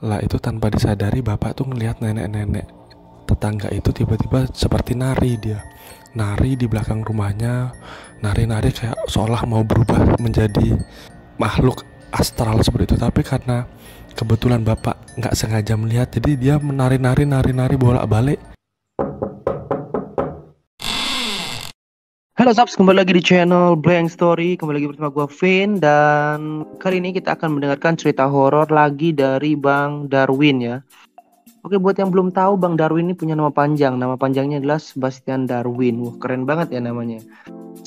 Lah itu tanpa disadari bapak tuh ngelihat nenek-nenek tetangga itu tiba-tiba seperti nari dia. Nari di belakang rumahnya, nari-nari kayak seolah mau berubah menjadi makhluk astral seperti itu. Tapi karena kebetulan bapak nggak sengaja melihat, jadi dia menari-nari bolak-balik. Halo Sabs, kembali lagi di channel Blank Story. Kembali lagi bersama gue Vin. Dan kali ini kita akan mendengarkan cerita horor lagi dari Bang Darwin ya. Oke, buat yang belum tahu, Bang Darwin ini punya nama panjang. Nama panjangnya adalah Sebastian Darwin. Wah, keren banget ya namanya.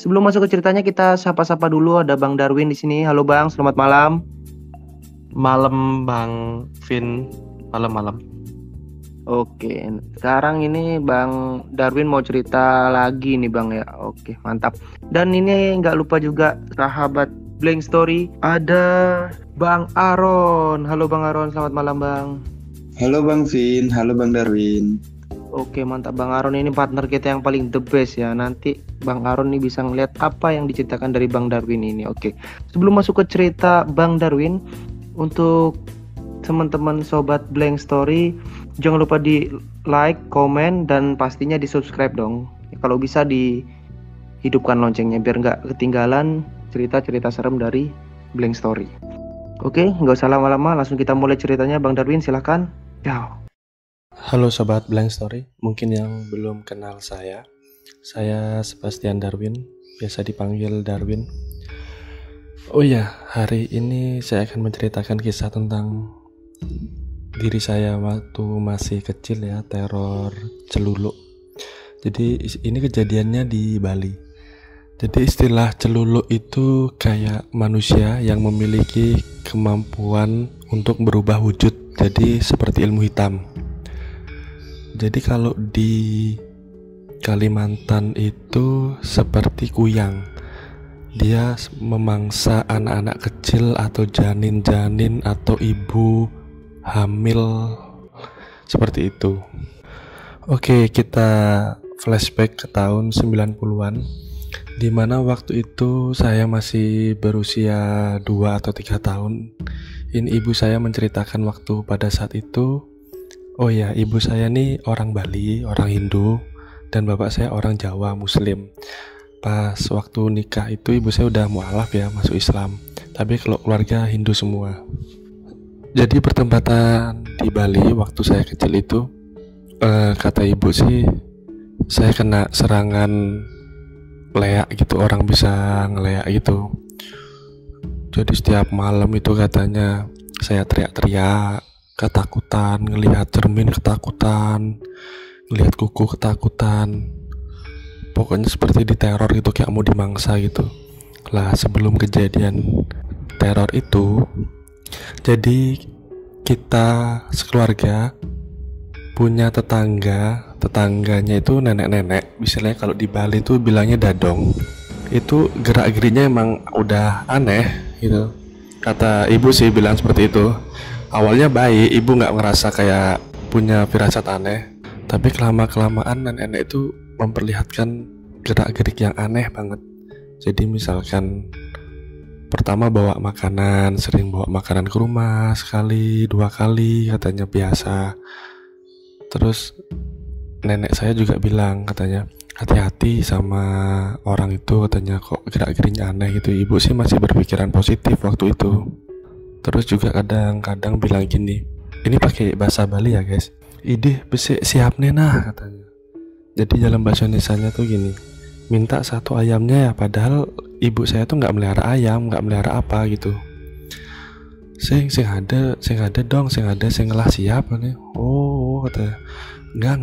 Sebelum masuk ke ceritanya, kita sapa-sapa dulu. Ada Bang Darwin di sini. Halo Bang, selamat malam. Malam Bang Vin, malam-malam. Oke, sekarang ini Bang Darwin mau cerita lagi nih Bang ya. Oke, mantap. Dan ini nggak lupa juga sahabat Blank Story, ada Bang Aron. Halo Bang Aron, selamat malam Bang. Halo Bang Vin, halo Bang Darwin. Oke, mantap. Bang Aron ini partner kita yang paling the best ya. Nanti Bang Aron nih bisa ngeliat apa yang diceritakan dari Bang Darwin ini. Oke, sebelum masuk ke cerita Bang Darwin, untuk teman-teman sobat Blank Story, jangan lupa di like, komen, dan pastinya di subscribe dong. Kalau bisa dihidupkan loncengnya biar nggak ketinggalan cerita-cerita serem dari Blank Story. Oke, nggak usah lama-lama, langsung kita mulai ceritanya. Bang Darwin silahkan. Ciao. Halo sobat Blank Story, mungkin yang belum kenal saya Sebastian Darwin, biasa dipanggil Darwin. Oh ya, hari ini saya akan menceritakan kisah tentang diri saya waktu masih kecil ya, teror celuluk. Jadi ini kejadiannya di Bali. Jadi istilah celuluk itu kayak manusia yang memiliki kemampuan untuk berubah wujud, jadi seperti ilmu hitam. Jadi kalau di Kalimantan itu seperti kuyang. Dia memangsa anak-anak kecil atau janin-janin atau ibu hamil seperti itu. Oke, kita flashback ke tahun 90-an, dimana waktu itu saya masih berusia 2 atau 3 tahun. Ini ibu saya menceritakan waktu pada saat itu. Oh ya, ibu saya nih orang Bali, orang Hindu, dan bapak saya orang Jawa, Muslim. Pas waktu nikah itu ibu saya udah mualaf ya, masuk Islam. Tapi kalau keluarga Hindu semua. Jadi pertempatan di Bali waktu saya kecil itu, kata ibu sih, saya kena serangan leak gitu, orang bisa ngeleak gitu. Jadi setiap malam itu katanya saya teriak-teriak, ketakutan, ngelihat cermin ketakutan, ngelihat kuku ketakutan. Pokoknya seperti diteror gitu, kayak mau dimangsa gitu. Lah sebelum kejadian teror itu, jadi kita sekeluarga punya tetangganya itu nenek-nenek. Misalnya kalau di Bali itu bilangnya dadong. Itu gerak-geriknya emang udah aneh gitu. Kata ibu sih bilang seperti itu. Awalnya baik, ibu nggak ngerasa kayak punya firasat aneh. Tapi kelamaan nenek-nenek itu memperlihatkan gerak-gerik yang aneh banget. Jadi misalkan pertama sering bawa makanan ke rumah, sekali, 2 kali katanya biasa. Terus nenek saya juga bilang katanya, hati-hati sama orang itu, katanya kok gerak-geriknya aneh gitu. Ibu sih masih berpikiran positif waktu itu. Terus juga kadang-kadang bilang gini, ini pakai bahasa Bali ya guys, idih besik siap nenah katanya. Jadi dalam bahasa Indonesianya tuh gini, minta 1 ayamnya ya, padahal ibu saya tuh nggak melihara ayam, nggak melihara apa gitu. Sing ada dong, sing ngelah siap katanya. Oh katanya,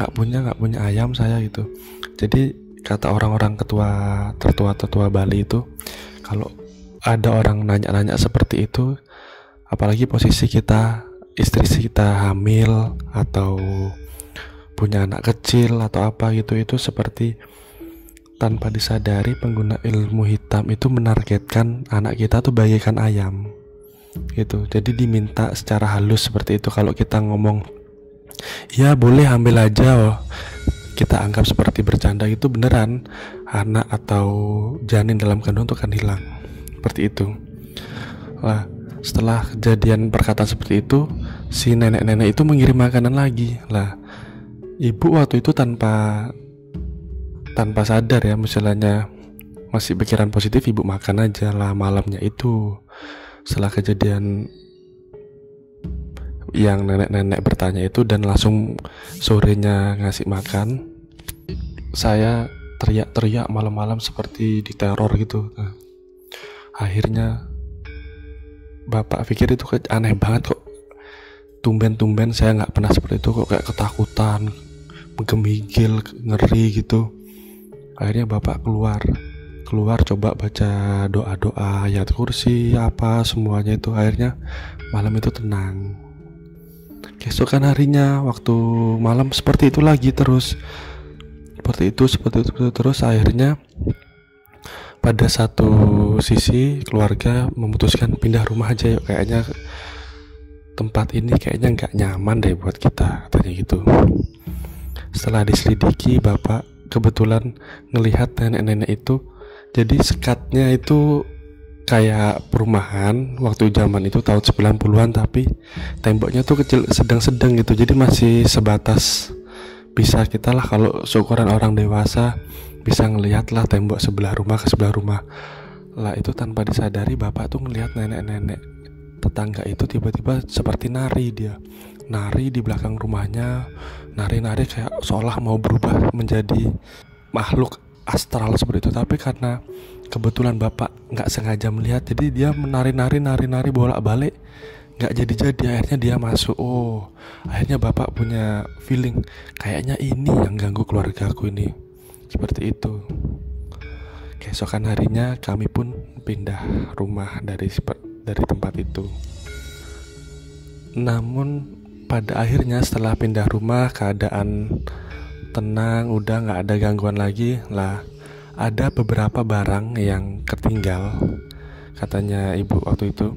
nggak punya ayam saya gitu. Jadi kata orang-orang tertua Bali itu, kalau ada orang nanya-nanya seperti itu, apalagi posisi istri kita hamil atau punya anak kecil atau apa gitu, itu seperti tanpa disadari pengguna ilmu hitam itu menargetkan anak kita tuh bagaikan ayam gitu. Jadi diminta secara halus seperti itu. Kalau kita ngomong ya boleh ambil aja, oh, kita anggap seperti bercanda, itu beneran anak atau janin dalam kandungan itu akan hilang seperti itu. Lah setelah kejadian perkataan seperti itu, si nenek-nenek itu mengirim makanan lagi. Lah, ibu waktu itu tanpa sadar ya, misalnya masih pikiran positif, ibu makan aja lah malamnya itu. Setelah kejadian yang nenek-nenek bertanya itu dan langsung sorenya ngasih makan, saya teriak-teriak malam-malam seperti diteror gitu. Nah, akhirnya bapak pikir itu aneh banget kok, tumben-tumben saya nggak pernah seperti itu kok, kayak ketakutan, menggemigil, ngeri gitu. Akhirnya bapak keluar coba baca doa-doa, ayat kursi apa semuanya itu. Akhirnya malam itu tenang. Keesokan harinya waktu malam seperti itu lagi terus, seperti itu terus. Akhirnya pada satu sisi keluarga memutuskan pindah rumah aja yuk, kayaknya tempat ini kayaknya nggak nyaman deh buat kita, katanya gitu. Setelah diselidiki, bapak kebetulan ngelihat nenek-nenek itu, jadi sekatnya itu kayak perumahan waktu zaman itu tahun 90-an, tapi temboknya tuh kecil, sedang-sedang gitu, jadi masih sebatas bisa kita lah kalau seukuran orang dewasa bisa ngelihat lah tembok sebelah rumah ke sebelah rumah. Lah itu tanpa disadari bapak tuh ngelihat nenek-nenek tetangga itu tiba-tiba seperti nari, dia nari di belakang rumahnya, nari-nari kayak seolah mau berubah menjadi makhluk astral seperti itu. Tapi karena kebetulan bapak nggak sengaja melihat, jadi dia menari-nari bolak-balik, nggak jadi. Akhirnya dia masuk. Oh, akhirnya bapak punya feeling kayaknya ini yang ganggu keluarga aku ini, seperti itu. Keesokan harinya kami pun pindah rumah dari tempat itu. Namun pada akhirnya setelah pindah rumah, keadaan tenang, udah nggak ada gangguan lagi lah. Ada beberapa barang yang ketinggal, katanya ibu waktu itu,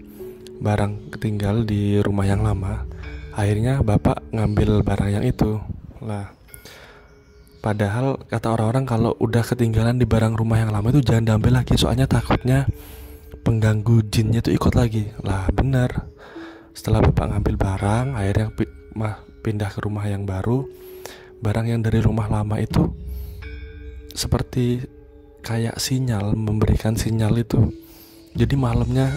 barang ketinggal di rumah yang lama. Akhirnya bapak ngambil barang yang itu lah. Padahal kata orang-orang kalau udah ketinggalan di barang rumah yang lama itu jangan diambil lagi, soalnya takutnya pengganggu jinnya itu ikut lagi. Lah bener, setelah bapak ngambil barang, akhirnya pindah ke rumah yang baru. Barang yang dari rumah lama itu seperti kayak sinyal, memberikan sinyal itu. Jadi malamnya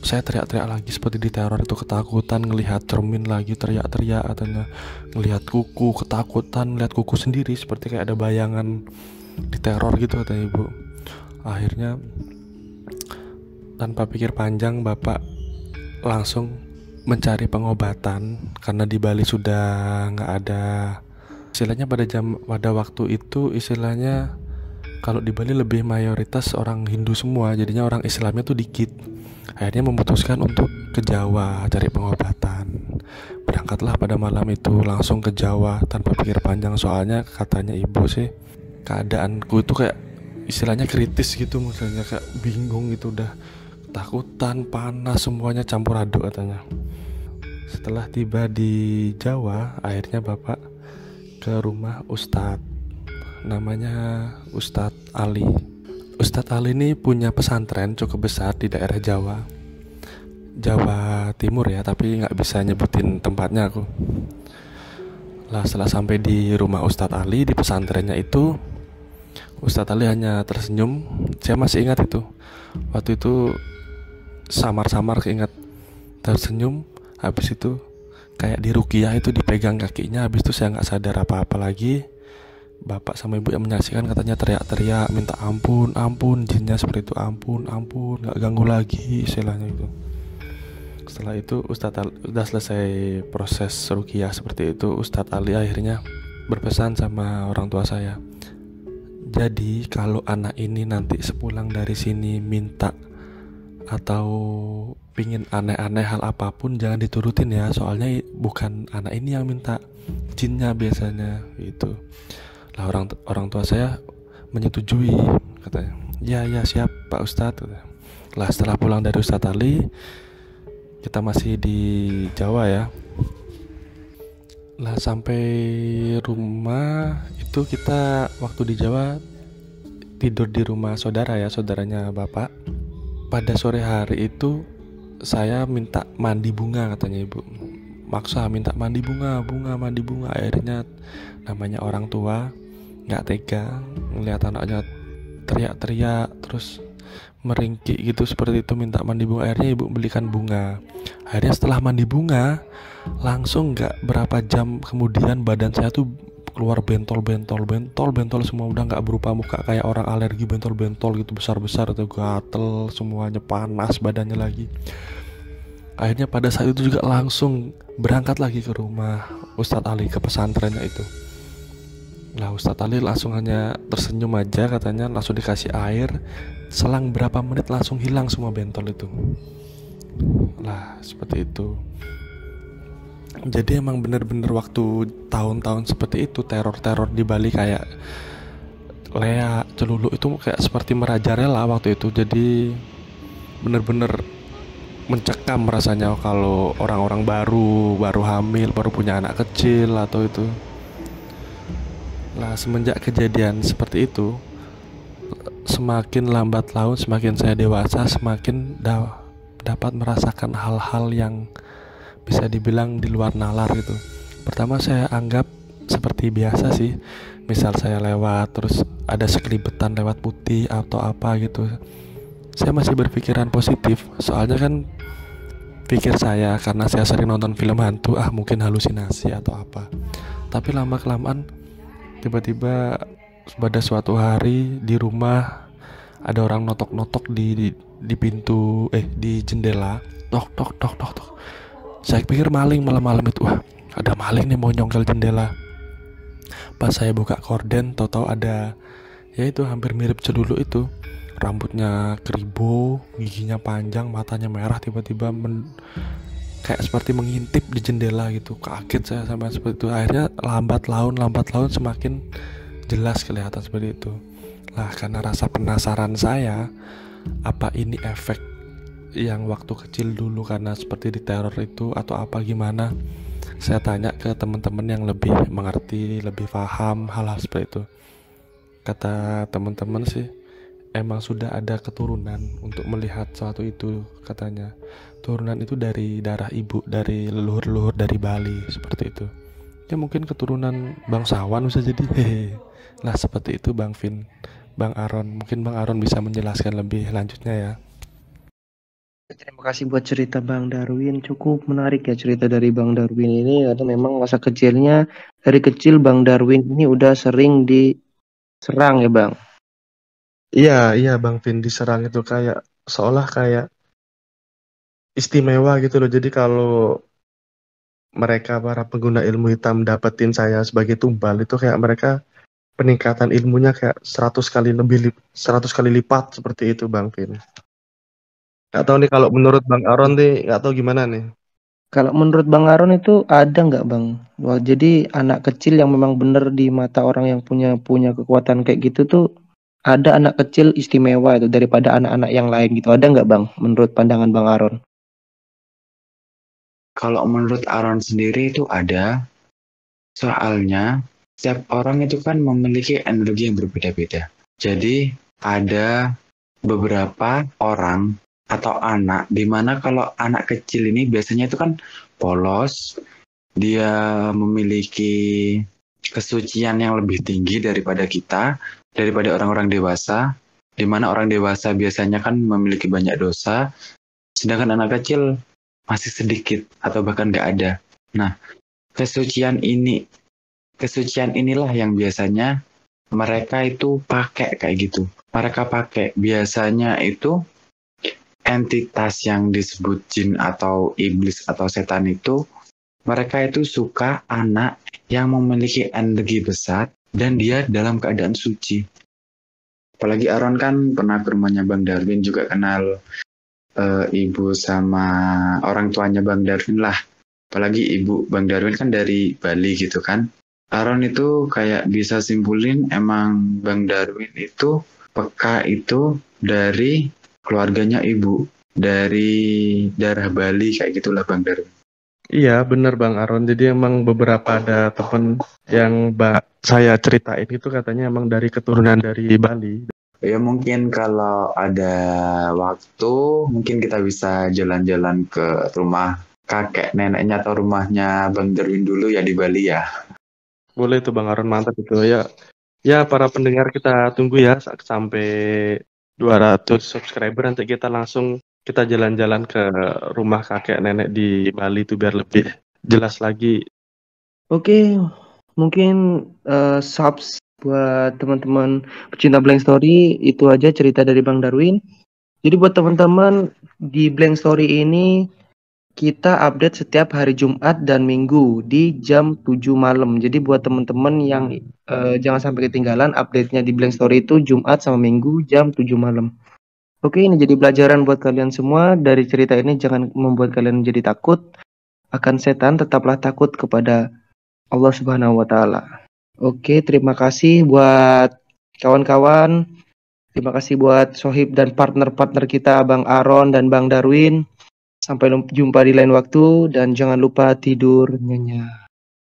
saya teriak-teriak lagi seperti diteror itu, ketakutan, ngelihat cermin lagi, teriak-teriak katanya, ngelihat kuku, ketakutan, ngelihat kuku sendiri seperti kayak ada bayangan diteror gitu katanya ibu. Akhirnya tanpa pikir panjang bapak langsung mencari pengobatan, karena di Bali sudah nggak ada istilahnya pada waktu itu, istilahnya kalau di Bali lebih mayoritas orang Hindu semua, jadinya orang Islamnya tuh dikit. Akhirnya memutuskan untuk ke Jawa cari pengobatan. Berangkatlah pada malam itu langsung ke Jawa tanpa pikir panjang, soalnya katanya ibu sih keadaanku itu kayak istilahnya kritis gitu, misalnya kayak bingung gitu, udah takutan, panas, semuanya campur aduk katanya. Setelah tiba di Jawa, akhirnya bapak ke rumah Ustadz, namanya Ustadz Ali. Ustadz Ali ini punya pesantren cukup besar di daerah Jawa Timur ya, tapi nggak bisa nyebutin tempatnya aku. Lah setelah sampai di rumah Ustadz Ali, di pesantrennya itu, Ustadz Ali hanya tersenyum. Saya masih ingat itu, waktu itu samar-samar keinget tersenyum. Habis itu kayak di ruqyah itu dipegang kakinya. Habis itu saya nggak sadar apa-apa lagi. Bapak sama ibu yang menyaksikan katanya teriak-teriak minta ampun, jinnya seperti itu, ampun, nggak ganggu lagi istilahnya itu. Setelah itu udah selesai proses ruqyah seperti itu, Ustadz Ali akhirnya berpesan sama orang tua saya, jadi kalau anak ini nanti sepulang dari sini minta atau pingin aneh-aneh hal apapun jangan diturutin ya, soalnya bukan anak ini yang minta, jinnya biasanya gitu. Lah orang tua saya menyetujui, katanya ya siap Pak Ustadz, katanya. Lah setelah pulang dari Ustadz Ali, kita masih di Jawa ya. Lah sampai rumah itu kita waktu di Jawa tidur di rumah saudaranya bapak. Pada sore hari itu saya minta mandi bunga, katanya ibu. maksa minta mandi bunga, mandi bunga. Akhirnya namanya orang tua nggak tega ngeliat anaknya teriak-teriak terus meringkik gitu seperti itu minta mandi bunga. Akhirnya ibu belikan bunga. Akhirnya setelah mandi bunga, langsung nggak berapa jam kemudian badan saya tuh keluar bentol semua, udah nggak berupa muka kayak orang alergi, bentol gitu besar tuh, gatel semuanya, panas badannya lagi. Akhirnya pada saat itu juga langsung berangkat lagi ke rumah Ustadz Ali, ke pesantrennya itu. Lah Ustadz Ali langsung hanya tersenyum aja, katanya langsung dikasih air, selang berapa menit langsung hilang semua bentol itu. Lah seperti itu. Jadi emang bener-bener waktu tahun-tahun seperti itu, teror-teror di Bali kayak Lea, Celulu itu kayak seperti merajalela waktu itu. Jadi bener-bener mencekam rasanya kalau orang-orang baru hamil, baru punya anak kecil atau itu. Lah semenjak kejadian seperti itu, semakin lambat laun, semakin saya dewasa, semakin dapat merasakan hal-hal yang bisa dibilang di luar nalar gitu. Pertama saya anggap seperti biasa sih, misal saya lewat terus ada sekelibetan lewat putih atau apa gitu, saya masih berpikiran positif. Soalnya kan pikir saya, karena saya sering nonton film hantu, mungkin halusinasi atau apa. Tapi lama kelamaan tiba-tiba pada suatu hari di rumah ada orang notok-notok di pintu, di jendela, tok. Saya pikir maling malam-malam itu, ada maling nih mau nyongkel jendela. Pas saya buka korden, tahu-tahu ada, ya itu hampir mirip Celulu itu, rambutnya keribo, giginya panjang, matanya merah, tiba-tiba kayak seperti mengintip di jendela gitu. Kaget saya sampai seperti itu. Akhirnya lambat laun semakin jelas kelihatan seperti itu. Lah karena rasa penasaran saya, apa ini efek yang waktu kecil dulu karena seperti diteror itu atau apa gimana, saya tanya ke teman-teman yang lebih mengerti, lebih paham hal-hal seperti itu. Kata teman-teman sih, emang sudah ada keturunan untuk melihat sesuatu itu, katanya. Turunan itu dari darah ibu, dari leluhur dari Bali, seperti itu. Ya mungkin keturunan bangsawan bisa jadi. Nah seperti itu Bang Vin, Bang Aron. Mungkin Bang Aron bisa menjelaskan lebih lanjutnya ya. Terima kasih buat cerita Bang Darwin. Cukup menarik ya cerita dari Bang Darwin ini, karena memang masa kecilnya, dari kecil Bang Darwin ini udah sering diserang ya Bang. Iya Bang Vin, diserang itu kayak seolah kayak istimewa gitu loh. Jadi kalau mereka para pengguna ilmu hitam dapetin saya sebagai tumbal, itu kayak mereka peningkatan ilmunya kayak 100 kali lipat seperti itu Bang Vin. Gak tahu nih kalau menurut Bang Aron nih, gak tahu gimana nih. Kalau menurut Bang Aron itu ada nggak Bang? Wah, jadi anak kecil yang memang benar di mata orang yang punya kekuatan kayak gitu tuh, ada anak kecil istimewa itu daripada anak-anak yang lain gitu. Ada nggak Bang menurut pandangan Bang Aron? Kalau menurut Aaron sendiri itu ada, soalnya setiap orang itu kan memiliki energi yang berbeda-beda. Jadi ada beberapa orang atau anak, dimana kalau anak kecil ini biasanya itu kan polos, dia memiliki kesucian yang lebih tinggi daripada kita, daripada orang-orang dewasa, dimana orang dewasa biasanya kan memiliki banyak dosa, sedangkan anak kecil masih sedikit atau bahkan nggak ada. Nah, kesucian inilah yang biasanya mereka itu pakai kayak gitu. Mereka pakai biasanya itu entitas yang disebut jin atau iblis atau setan itu, mereka itu suka anak yang memiliki energi besar dan dia dalam keadaan suci. Apalagi Aaron kan pernah ke rumahnya Bang Darwin, juga kenal ibu sama orang tuanya Bang Darwin lah. Apalagi ibu Bang Darwin kan dari Bali gitu kan. Aaron itu kayak bisa simpulin emang Bang Darwin itu peka itu dari keluarganya ibu, dari darah Bali kayak gitulah Bang Darwin. Iya bener Bang Aron. Jadi emang beberapa ada temen yang saya ceritain itu katanya emang dari keturunan dari Bali. Ya mungkin kalau ada waktu mungkin kita bisa jalan-jalan ke rumah kakek neneknya atau rumahnya Bang Darwin dulu ya di Bali ya. Boleh tuh Bang Aron, mantap itu ya. Ya para pendengar kita tunggu ya sampai 200 subscriber nanti kita jalan-jalan ke rumah kakek nenek di Bali itu biar lebih jelas lagi. Oke, mungkin subs buat teman-teman pecinta Blank Story itu aja cerita dari Bang Darwin. Jadi buat teman-teman di Blank Story ini kita update setiap hari Jumat dan Minggu di jam 7 malam. Jadi buat teman-teman yang jangan sampai ketinggalan update-nya di Blank Story itu Jumat sama Minggu jam 7 malam. Oke, ini jadi pelajaran buat kalian semua. Dari cerita ini jangan membuat kalian menjadi takut akan setan, tetaplah takut kepada Allah Subhanahu wa taala. Oke, terima kasih buat kawan-kawan. Terima kasih buat Sohib dan partner-partner kita Bang Aron dan Bang Darwin. Sampai jumpa di lain waktu dan jangan lupa tidur nyenyak.